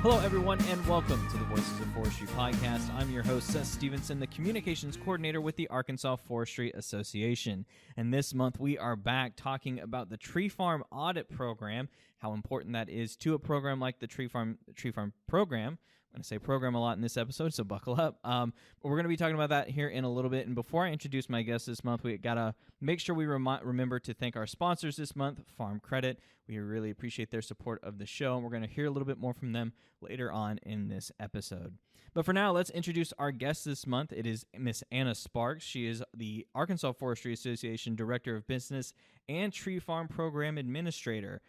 Hello, everyone, and welcome to the Voices of Forestry podcast. I'm your host, Seth Stevenson, the Communications Coordinator with the Arkansas Forestry Association. And this month, we are back talking about the Tree Farm Audit program, how important that is to a program like the Tree Farm program. I'm going to say program a lot in this episode, so buckle up. But we're going to be talking about that here in a little bit. And before I introduce my guest this month, we got to make sure we remember to thank our sponsors this month, Farm Credit. We really appreciate their support of the show, and we're going to hear a little bit more from them later on in this episode. But for now, let's introduce our guest this month. It is Miss Anna Sparks. She is the Arkansas Forestry Association Director of Business and Tree Farm Program Administrator.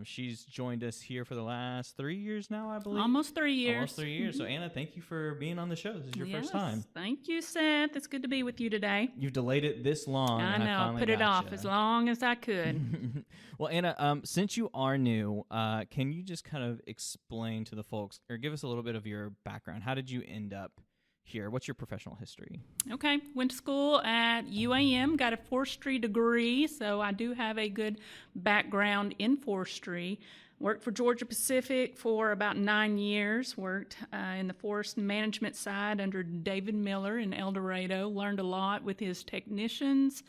She's joined us here for the last 3 years now, I believe. Almost 3 years. Almost 3 years. So, Anna, thank you for being on the show. This is your first time. Thank you, Seth. It's good to be with you today. You've delayed it this long. I know. Put it off as long as I could. Well, Anna, since you are new, can you just kind of explain to the folks or give us a little bit of your background? How did you end up here? What's your professional history? Okay. Went to school at UAM, got a forestry degree, so I do have a good background in forestry. Worked for Georgia Pacific for about 9 years. Worked in the forest management side under David Miller in El Dorado. Learned a lot with his technicians.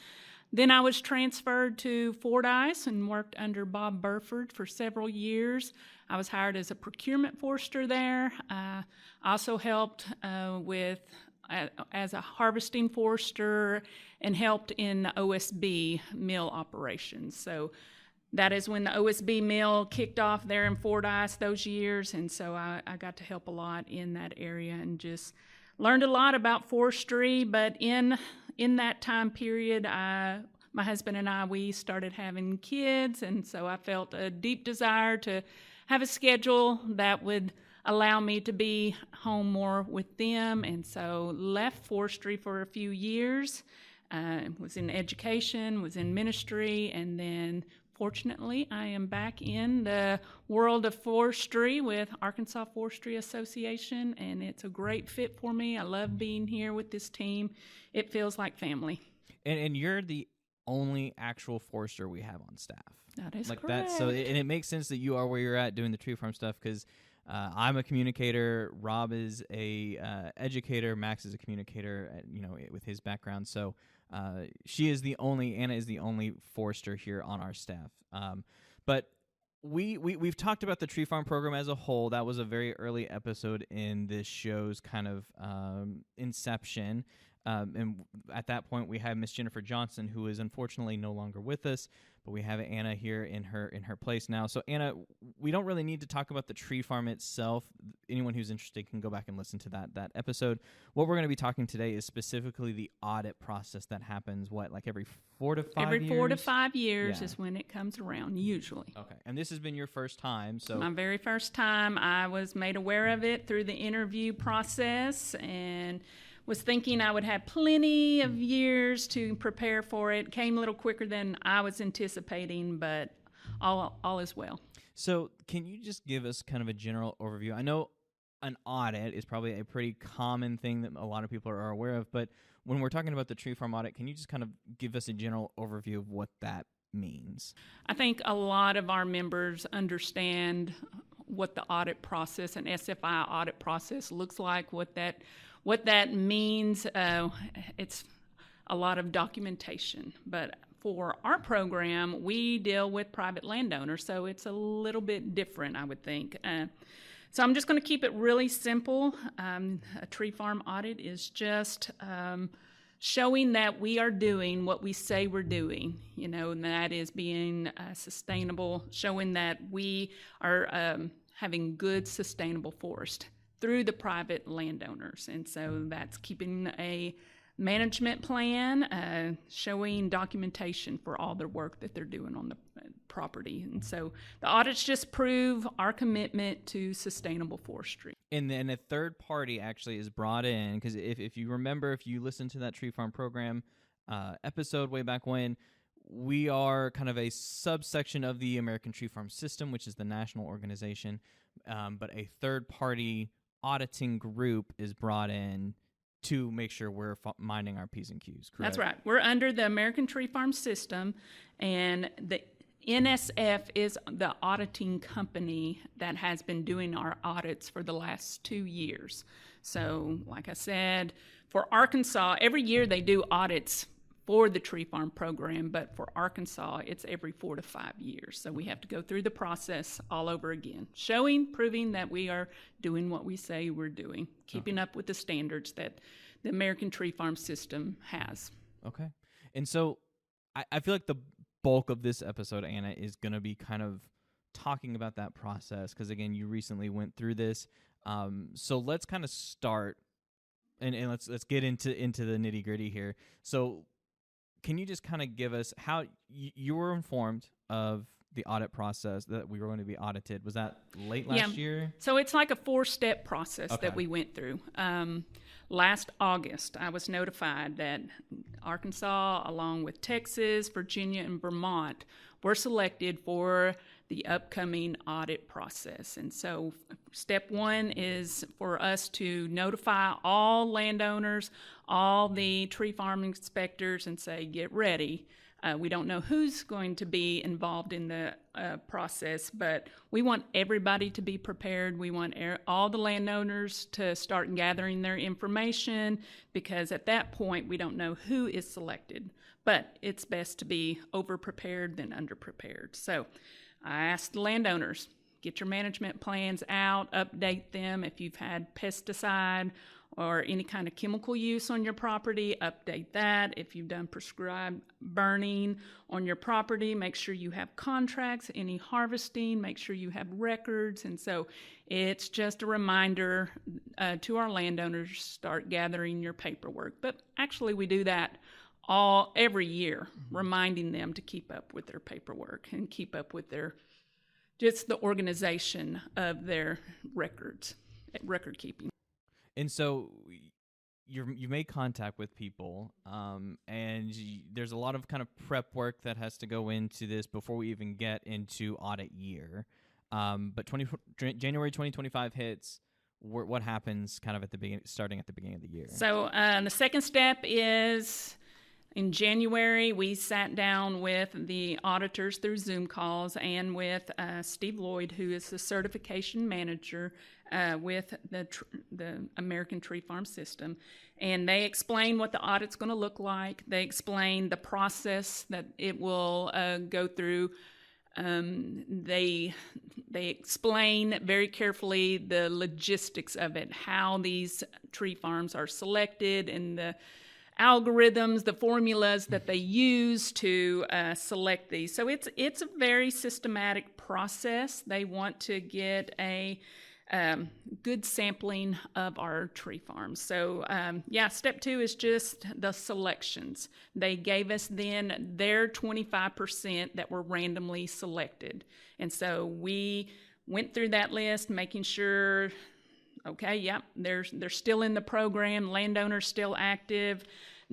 Then I was transferred to Fordyce and worked under Bob Burford for several years. I was hired as a procurement forester there. I also helped as a harvesting forester and helped in the OSB mill operations. So that is when the OSB mill kicked off there in Fordyce those years, and so I got to help a lot in that area and just learned a lot about forestry. But in that time period, my husband and I, we started having kids, and so I felt a deep desire to have a schedule that would allow me to be home more with them, and so left forestry for a few years, was in education, was in ministry, and then fortunately I am back in the world of forestry with Arkansas Forestry Association, and it's a great fit for me. I love being here with this team. It feels like family. And you're the only actual forester we have on staff. That is correct. That, so and it makes sense that you are where you're at doing the tree farm stuff because I'm a communicator. Rob is a educator. Max is a communicator. With his background. So Anna is the only forester here on our staff. But we've talked about the tree farm program as a whole. That was a very early episode in this show's kind of inception. And at that point, we had Miss Jennifer Johnson, who is unfortunately no longer with us, but we have Anna here in her place now. So, Anna, we don't really need to talk about the tree farm itself. Anyone who's interested can go back and listen to that episode. What we're going to be talking today is specifically the audit process that happens, every 4 to 5 years? Every 4 to 5 years is when it comes around, usually. Okay, and this has been your first time, so... My very first time. I was made aware of it through the interview process, and was thinking I would have plenty of years to prepare for it. Came a little quicker than I was anticipating, but all is well. So can you just give us kind of a general overview? I know an audit is probably a pretty common thing that a lot of people are aware of, but when we're talking about the tree farm audit, can you just kind of give us a general overview of what that means? I think a lot of our members understand what the audit process and SFI audit process looks like, what that means. It's a lot of documentation, but for our program, we deal with private landowners, so it's a little bit different, I would think. So I'm just going to keep it really simple. A tree farm audit is just showing that we are doing what we say we're doing, and that is being sustainable, showing that we are having good sustainable forest through the private landowners. And so that's keeping a management plan, showing documentation for all their work that they're doing on the property. And so the audits just prove our commitment to sustainable forestry. And then a third party actually is brought in, because if you remember, if you listen to that tree farm program episode way back when, we are kind of a subsection of the American Tree Farm System, which is the national organization, but a third party auditing group is brought in to make sure we're minding our P's and Q's, correct? That's right. We're under the American Tree Farm System, and NSF is the auditing company that has been doing our audits for the last 2 years. So, like I said, for Arkansas, every year they do audits for the Tree Farm program, but for Arkansas, it's every 4 to 5 years. So we have to go through the process all over again, proving that we are doing what we say we're doing, keeping up with the standards that the American Tree Farm system has. Okay. And so I feel like the bulk of this episode, Anna, is going to be kind of talking about that process because, again, you recently went through this. So let's kind of start and let's get into the nitty-gritty here. So can you just kind of give us how you were informed of the audit process that we were going to be audited? Was that late last year? So it's like a 4-step process that we went through. Last August, I was notified that Arkansas, along with Texas, Virginia, and Vermont, were selected for the upcoming audit process. And so step 1 is for us to notify all landowners, all the tree farm inspectors, and say, get ready. We don't know who's going to be involved in the process, but we want everybody to be prepared. We want all the landowners to start gathering their information because at that point we don't know who is selected. But it's best to be over-prepared than under-prepared. So I asked the landowners, get your management plans out, update them. If you've had pesticide or any kind of chemical use on your property, update that. If you've done prescribed burning on your property, make sure you have contracts. Any harvesting, make sure you have records. And so it's just a reminder to our landowners, start gathering your paperwork. But actually we do that every year, reminding them to keep up with their paperwork and keep up with just the organization of their record keeping. And so you made contact with people, and there's a lot of kind of prep work that has to go into this before we even get into audit year. But January 2025 hits. What happens kind of starting at the beginning of the year? So the second step is in January, we sat down with the auditors through Zoom calls and with Steve Lloyd, who is the certification manager with the American Tree Farm system. And they explain what the audit's going to look like. They explain the process that it will go through. They explain very carefully the logistics of it, how these tree farms are selected and the algorithms, the formulas that they use to select these. So it's a very systematic process. They want to get a good sampling of our tree farms. So step 2 is just the selections. They gave us then their 25% that were randomly selected. And so we went through that list, making sure, they're still in the program, landowners still active,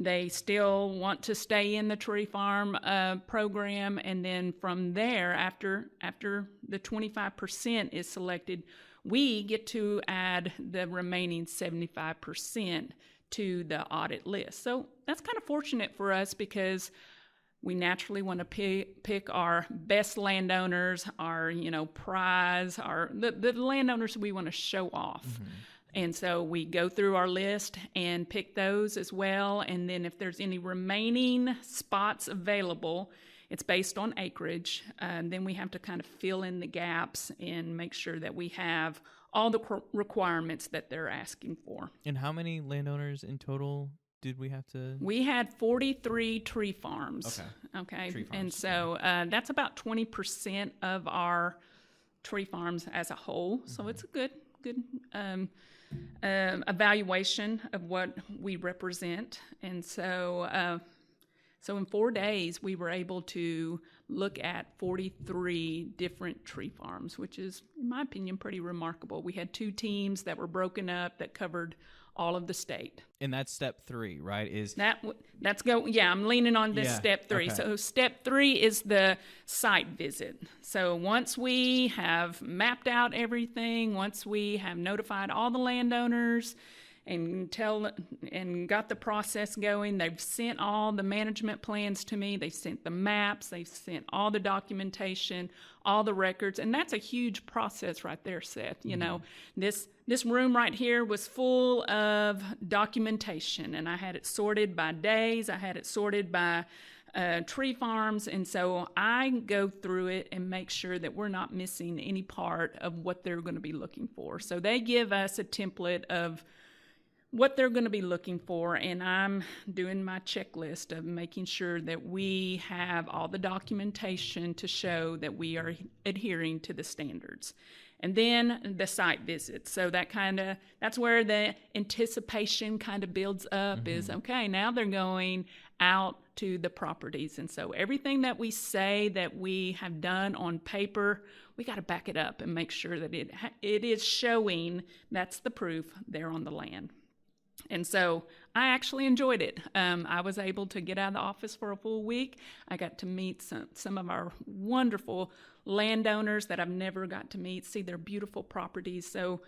they still want to stay in the tree farm program, and then from there, after the 25% is selected, we get to add the remaining 75% to the audit list. So that's kind of fortunate for us because we naturally want to pick our best landowners, our prize, the landowners we want to show off. Mm-hmm. And so we go through our list and pick those as well. And then if there's any remaining spots available, it's based on acreage. Then we have to kind of fill in the gaps and make sure that we have all the requirements that they're asking for. And how many landowners in total did we have to? We had 43 tree farms. Okay. Tree farms. And so that's about 20% of our tree farms as a whole. Mm-hmm. So it's a good evaluation of what we represent. And so in 4 days, we were able to look at 43 different tree farms, which is, in my opinion, pretty remarkable. We had 2 teams that were broken up that covered all of the state. And that's step 3, right? I'm leaning on this step 3. Okay. So step 3 is the site visit. So once we have mapped out everything, once we have notified all the landowners, and got the process going. They've sent all the management plans to me. They've sent the maps. They've sent all the documentation, all the records, and that's a huge process right there, Seth. You know, this room right here was full of documentation, and I had it sorted by days. I had it sorted by tree farms, and so I go through it and make sure that we're not missing any part of what they're going to be looking for. So they give us a template of what they're going to be looking for, and I'm doing my checklist of making sure that we have all the documentation to show that we are adhering to the standards. And then the site visit. So that's where the anticipation kind of builds up is, okay, now they're going out to the properties. And so everything that we say that we have done on paper, we got to back it up and make sure that it is showing that's the proof they're on the land. And so I actually enjoyed it. I was able to get out of the office for a full week. I got to meet some of our wonderful landowners that I've never got to meet, see their beautiful properties. So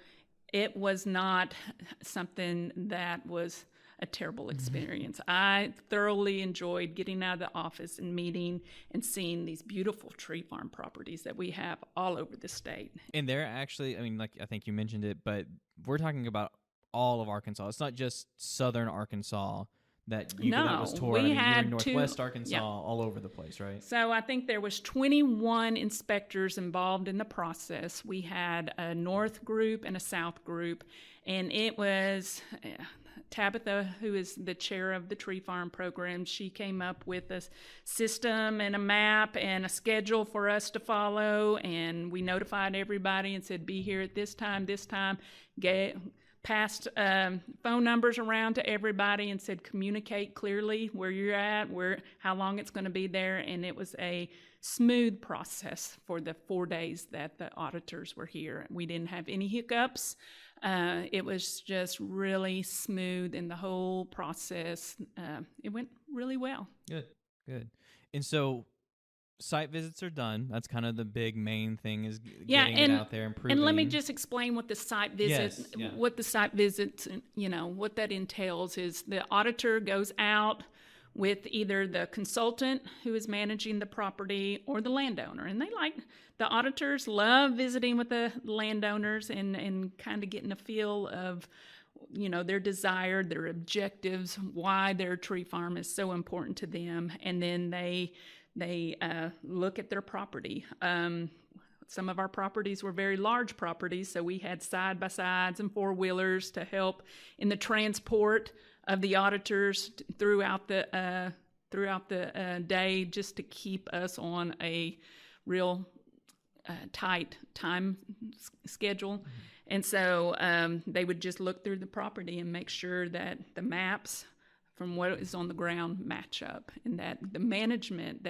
it was not something that was a terrible experience. I thoroughly enjoyed getting out of the office and meeting and seeing these beautiful tree farm properties that we have all over the state. And they're actually, I mean, like I think you mentioned it, but we're talking about all of Arkansas. It's not just southern Arkansas that that was toured. We you're had in Northwest Arkansas, all over the place, right? So I think there was 21 inspectors involved in the process. We had a north group and a south group, and it was Tabitha, who is the chair of the Tree Farm program. She came up with a system and a map and a schedule for us to follow, and we notified everybody and said, be here at this time, passed phone numbers around to everybody and said, communicate clearly where you're at, how long it's going to be there. And it was a smooth process for the 4 days that the auditors were here. We didn't have any hiccups. It was just really smooth in the whole process. It went really well. Good. And so site visits are done. That's kind of the big main thing is getting it out there and proving. And let me just explain what the site visits, what that entails is the auditor goes out with either the consultant who is managing the property or the landowner. And the auditors love visiting with the landowners and kind of getting a feel of, their desire, their objectives, why their tree farm is so important to them. And then they look at their property. Some of our properties were very large properties, so we had side-by-sides and four-wheelers to help in the transport of the auditors throughout the day, just to keep us on a real tight time schedule. Mm-hmm. And so they would just look through the property and make sure that the maps from what is on the ground match up, and that the management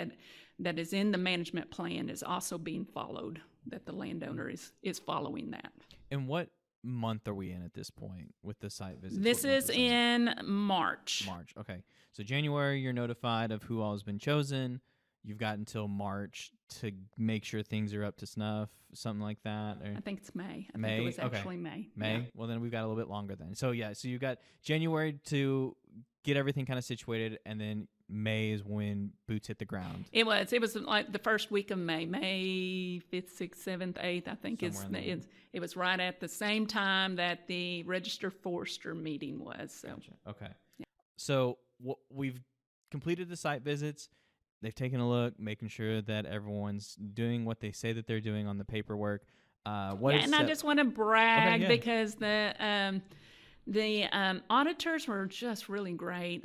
that is in the management plan is also being followed, that the landowner is following that. And what month are we in at this point with the site visits? This is in March. March, okay. So January, you're notified of who all has been chosen. You've got until March to make sure things are up to snuff, something like that. Or I think it's May. I think it was actually May. Yeah. Well, then we've got a little bit longer then. So you've got January to get everything kind of situated, and then May is when boots hit the ground. It was like the first week of May 5th, 6th, 7th, 8th, I think it was right at the same time that the Register Forester meeting was. So. Gotcha. Okay. Yeah. So we've completed the site visits. They've taken a look, making sure that everyone's doing what they say that they're doing on the paperwork. I just want to brag because the auditors were just really great.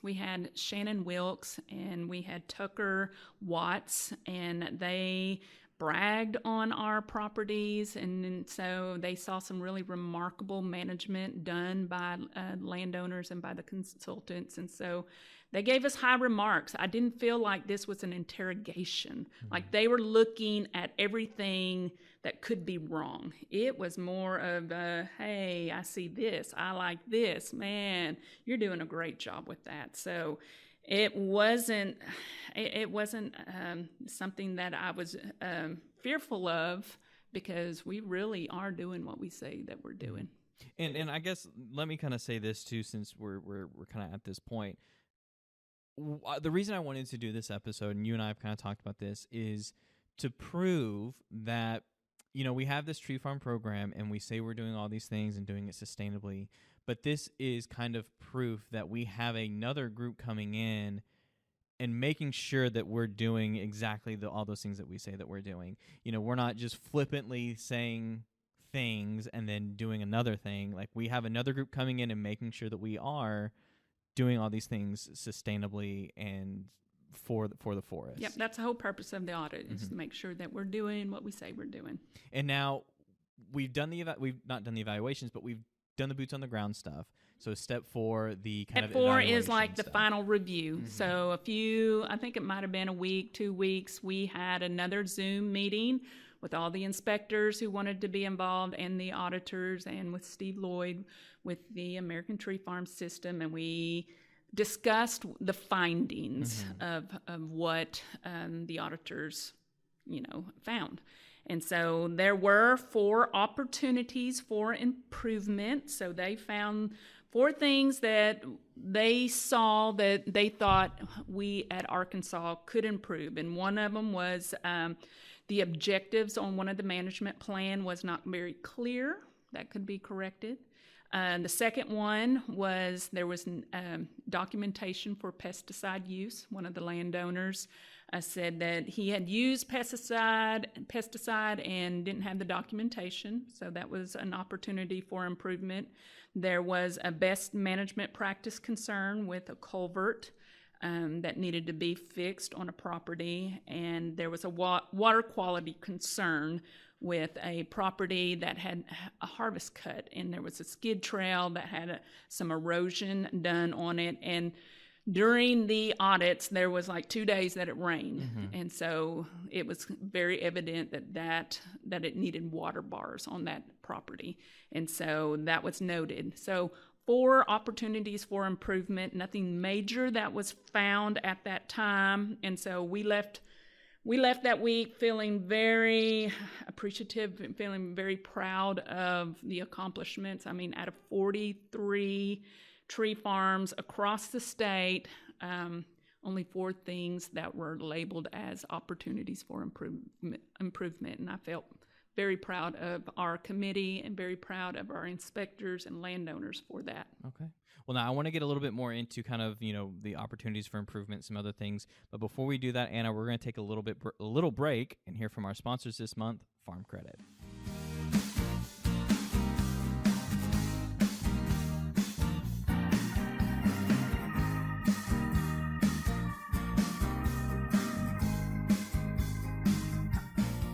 We had Shannon Wilkes and we had Tucker Watts, and they bragged on our properties, and so they saw some really remarkable management done by landowners and by the consultants, and so they gave us high remarks. I didn't feel like this was an interrogation. Mm-hmm. Like they were looking at everything that could be wrong. It was more of hey, I see this. I like this. Man, you're doing a great job with that. So it wasn't something that I was fearful of, because we really are doing what we say that we're doing. And I guess let me kind of say this too, since we're kind of at this point. The reason I wanted to do this episode, and you and I have kind of talked about this, is to prove that, we have this tree farm program and we say we're doing all these things and doing it sustainably, but this is kind of proof that we have another group coming in and making sure that we're doing exactly all those things that we say that we're doing. We're not just flippantly saying things and then doing another thing. Like, we have another group coming in and making sure that we are doing all these things sustainably and for the forest. Yep, that's the whole purpose of the audit, is to make sure that we're doing what we say we're doing. And now we've not done the evaluations, but we've done the boots on the ground stuff. So step 4, the kind of evaluation. Step 4 is like the stuff. final review. So I think it might have been a week, 2 weeks, we had another Zoom meeting with all the inspectors who wanted to be involved and the auditors, and with Steve Lloyd with the American Tree Farm System, and we discussed the findings of what the auditors, found. And so there were 4 opportunities for improvement. So they found 4 things that they saw that they thought we at Arkansas could improve. And one of them was the objectives on one of the management plan was not very clear. That could be corrected. The second one was there was documentation for pesticide use. One of the landowners said that he had used pesticide and didn't have the documentation, so that was an opportunity for improvement. There was a best management practice concern with a culvert that needed to be fixed on a property, and there was a water quality concern with a property that had a harvest cut, and there was a skid trail that had some erosion done on it. And during the audits, there was like 2 days that it rained, and so it was very evident that it needed water bars on that property, and so that was noted. So 4 opportunities for improvement, nothing major that was found at that time, and so we left that week feeling very appreciative and feeling very proud of the accomplishments. I mean, out of 43 tree farms across the state, only 4 things that were labeled as opportunities for improvement. And I felt very proud of our committee and very proud of our inspectors and landowners for that. Okay. Well, now I want to get a little bit more into kind of, the opportunities for improvement, some other things. But before we do that, Anna, we're going to take a little break and hear from our sponsors this month, Farm Credit.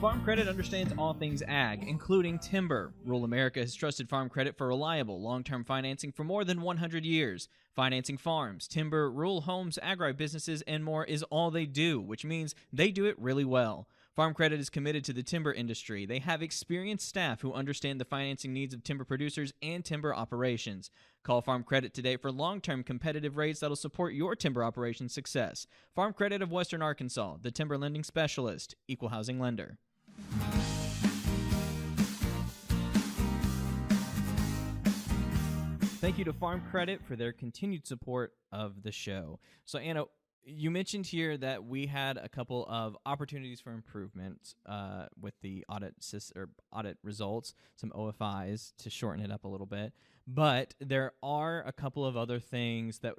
Farm Credit understands all things ag, including timber. Rural America has trusted Farm Credit for reliable, long-term financing for more than 100 years. Financing farms, timber, rural homes, agribusinesses, and more is all they do, which means they do it really well. Farm Credit is committed to the timber industry. They have experienced staff who understand the financing needs of timber producers and timber operations. Call Farm Credit today for long-term competitive rates that'll support your timber operation success. Farm Credit of Western Arkansas, the timber lending specialist, equal housing lender. Thank you to Farm Credit for their continued support of the show. So, Anna, you mentioned here that we had a couple of opportunities for improvement with the audit results, some OFIs to shorten it up a little bit. But there are a couple of other things that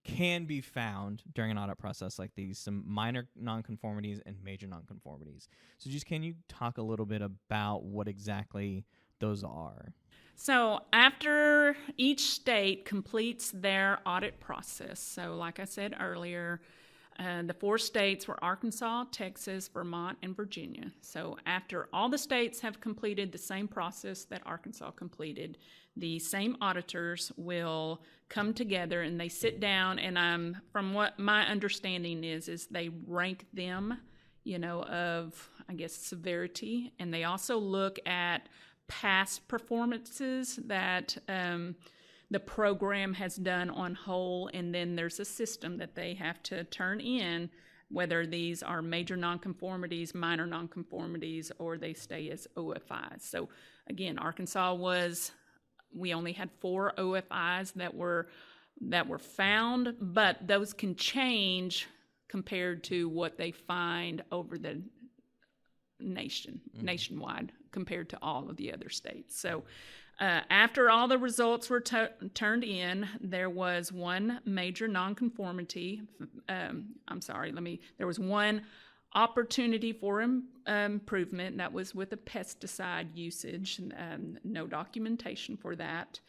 can be found during an audit process like these, some minor nonconformities and major nonconformities. So just can you talk a little bit about what exactly those are? So after each state completes their audit process, so like I said earlier, the 4 states were Arkansas, Texas, Vermont, and Virginia. So after all the states have completed the same process that Arkansas completed, the same auditors will come together and they sit down, and from what my understanding is they rank them, of, I guess, severity, and they also look at past performances that the program has done on whole, and then there's a system that they have to turn in, whether these are major nonconformities, minor nonconformities, or they stay as OFIs. So again, Arkansas was we only had 4 OFIs that were found, but those can change compared to what they find over the nationwide compared to all of the other states. So after all the results were turned in, there was one major nonconformity. There was one opportunity for improvement. That was with a pesticide usage. No documentation for that.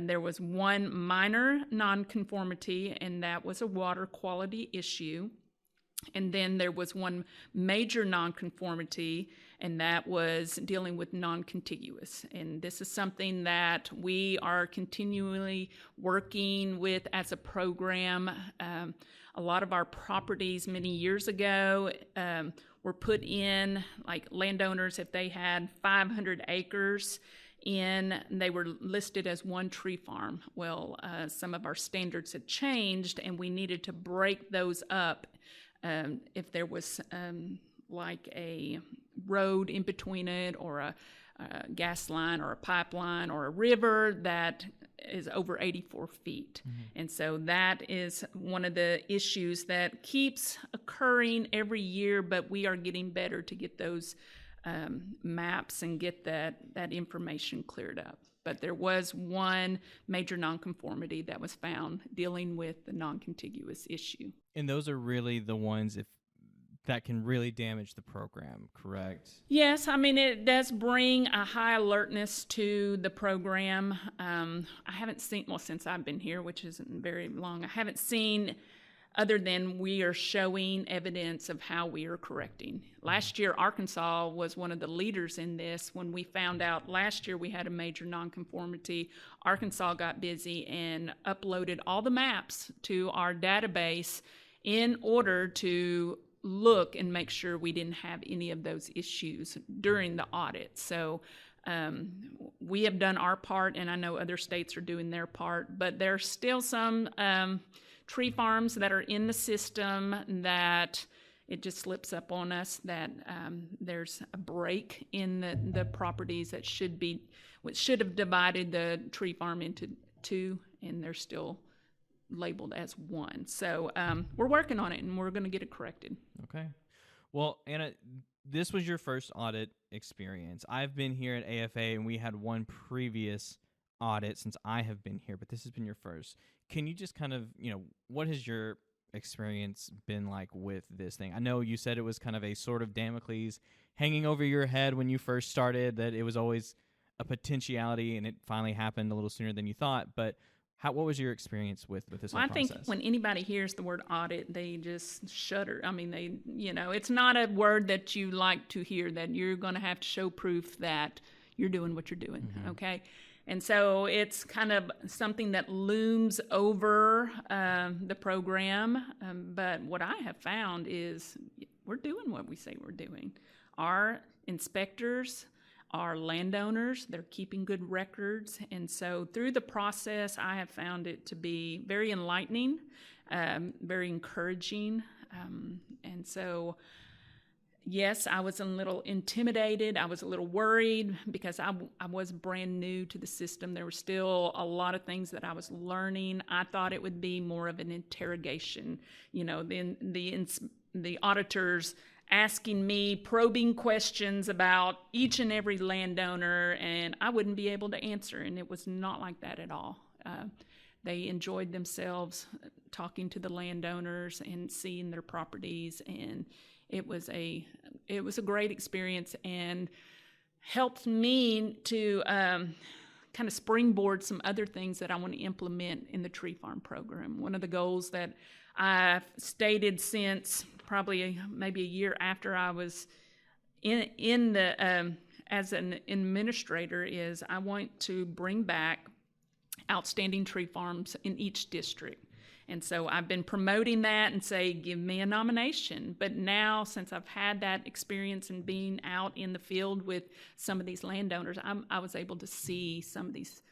There was one minor nonconformity, and that was a water quality issue. And then there was one major nonconformity, and that was dealing with non-contiguous. And this is something that we are continually working with as a program. A lot of our properties many years ago were put in, like landowners, if they had 500 acres they were listed as one tree farm. Well, some of our standards had changed, and we needed to break those up. If there was like a road in between it, or a gas line, or a pipeline, or a river that is over 84 feet. Mm-hmm. And so that is one of the issues that keeps occurring every year, but we are getting better to get those maps and get that information cleared up. But there was one major nonconformity that was found dealing with the non-contiguous issue. And those are really the ones that can really damage the program, correct? Yes, I mean, it does bring a high alertness to the program. I haven't seen, since I've been here, which isn't very long, I haven't seen other than we are showing evidence of how we are correcting. Last year, Arkansas was one of the leaders in this. When we found out last year we had a major nonconformity, Arkansas got busy and uploaded all the maps to our database in order to look and make sure we didn't have any of those issues during the audit. So we have done our part, and I know other states are doing their part, but there's still some tree farms that are in the system that it just slips up on us that there's a break in the properties that should have divided the tree farm into 2, and they're still labeled as 1. So we're working on it, and we're going to get it corrected. Okay. Well, Anna, this was your first audit experience. I've been here at AFA, and we had one previous audit since I have been here, but this has been your first. Can you just kind of, what has your experience been like with this thing? I know you said it was kind of a sort of Damocles hanging over your head when you first started, that it was always a potentiality, and it finally happened a little sooner than you thought. But what was your experience with this whole process? I think when anybody hears the word audit, they just shudder. I mean, it's not a word that you like to hear, that you're going to have to show proof that you're doing what you're doing, mm-hmm. Okay? And so it's kind of something that looms over the program. But what I have found is we're doing what we say we're doing. Our inspectors, our landowners, they're keeping good records. And so through the process, I have found it to be very enlightening, very encouraging. And so yes, I was a little intimidated. I was a little worried because I was brand new to the system. There were still a lot of things that I was learning. I thought it would be more of an interrogation. The auditors asking me probing questions about each and every landowner, and I wouldn't be able to answer. And it was not like that at all. They enjoyed themselves talking to the landowners and seeing their properties, and it was a great experience and helped me to kind of springboard some other things that I want to implement in the tree farm program. One of the goals that I've stated since probably maybe a year after I was in the as an administrator is I want to bring back outstanding tree farms in each district. And so I've been promoting that and say, give me a nomination. But now, since I've had that experience and being out in the field with some of these landowners, I was able to see some of these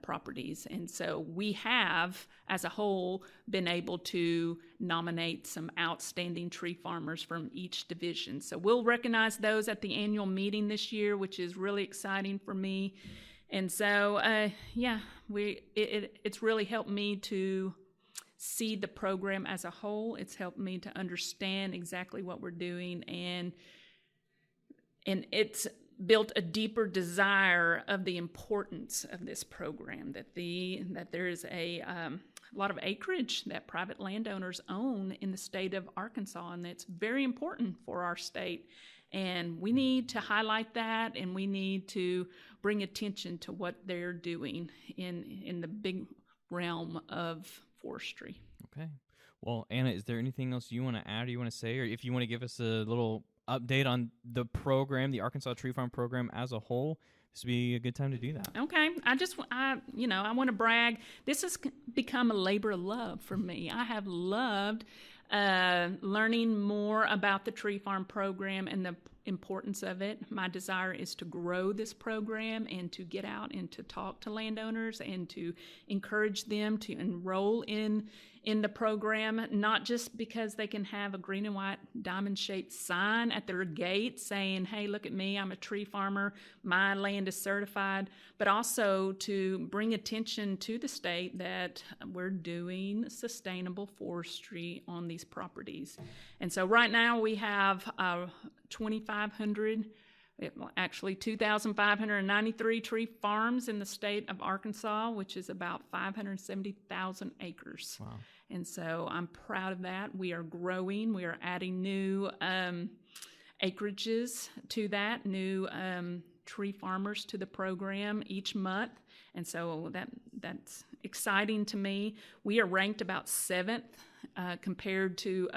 properties. And so we have, as a whole, been able to nominate some outstanding tree farmers from each division. So we'll recognize those at the annual meeting this year, which is really exciting for me. And so, it's really helped me to see the program as a whole. It's helped me to understand exactly what we're doing, and it's built a deeper desire of the importance of this program, that there is a lot of acreage that private landowners own in the state of Arkansas, and it's very important for our state. And we need to highlight that, and we need to bring attention to what they're doing in the big realm of forestry. Okay. Well, Anna, is there anything else you want to add or you want to say, or if you want to give us a little update on the program, the Arkansas Tree Farm program as a whole, this would be a good time to do that. Okay. I want to brag. This has become a labor of love for me. I have loved learning more about the Tree Farm program and the importance of it. My desire is to grow this program and to get out and to talk to landowners and to encourage them to enroll in the program, not just because they can have a green and white diamond-shaped sign at their gate saying, hey, look at me, I'm a tree farmer, my land is certified, but also to bring attention to the state that we're doing sustainable forestry on these properties. And so right now we have 2,593 tree farms in the state of Arkansas, which is about 570,000 acres. Wow. And so I'm proud of that. We are growing. We are adding new acreages to that, new tree farmers to the program each month. And so that's exciting to me. We are ranked about 7th compared to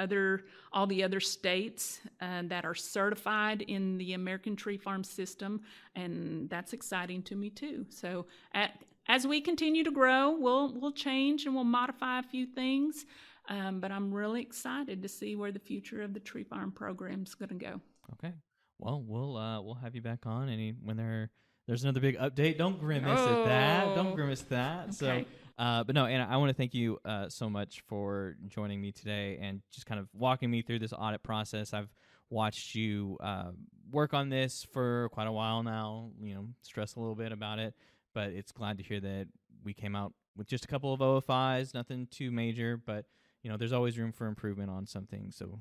all the other states that are certified in the American Tree Farm System, and that's exciting to me too. So as we continue to grow, we'll change and we'll modify a few things, but I'm really excited to see where the future of the Tree Farm program is going to go. Okay. Well, we'll have you back on when there's another big update. Don't grimace at that. Don't grimace at that. Okay. So, but no, Anna, I want to thank you so much for joining me today and just kind of walking me through this audit process. I've watched you work on this for quite a while now. Stress a little bit about it, but it's glad to hear that we came out with just a couple of OFIs, nothing too major, but there's always room for improvement on something. So,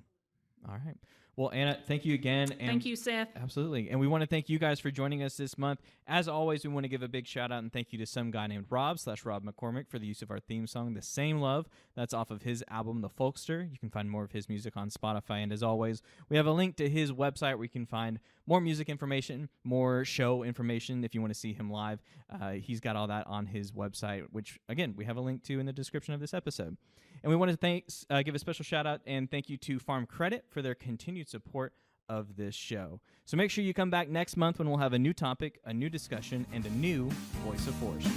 all right. Well, Anna, thank you again. And thank you, Seth. Absolutely. And we want to thank you guys for joining us this month. As always, we want to give a big shout out and thank you to some guy named Rob McCormick for the use of our theme song, The Same Love. That's off of his album, The Folkster. You can find more of his music on Spotify. And as always, we have a link to his website where you can find more music information, more show information if you want to see him live. He's got all that on his website, which, again, we have a link to in the description of this episode. And we want to give a special shout out and thank you to Farm Credit for their continued support of this show. So make sure you come back next month when we'll have a new topic, a new discussion, and a new Voice of Forestry.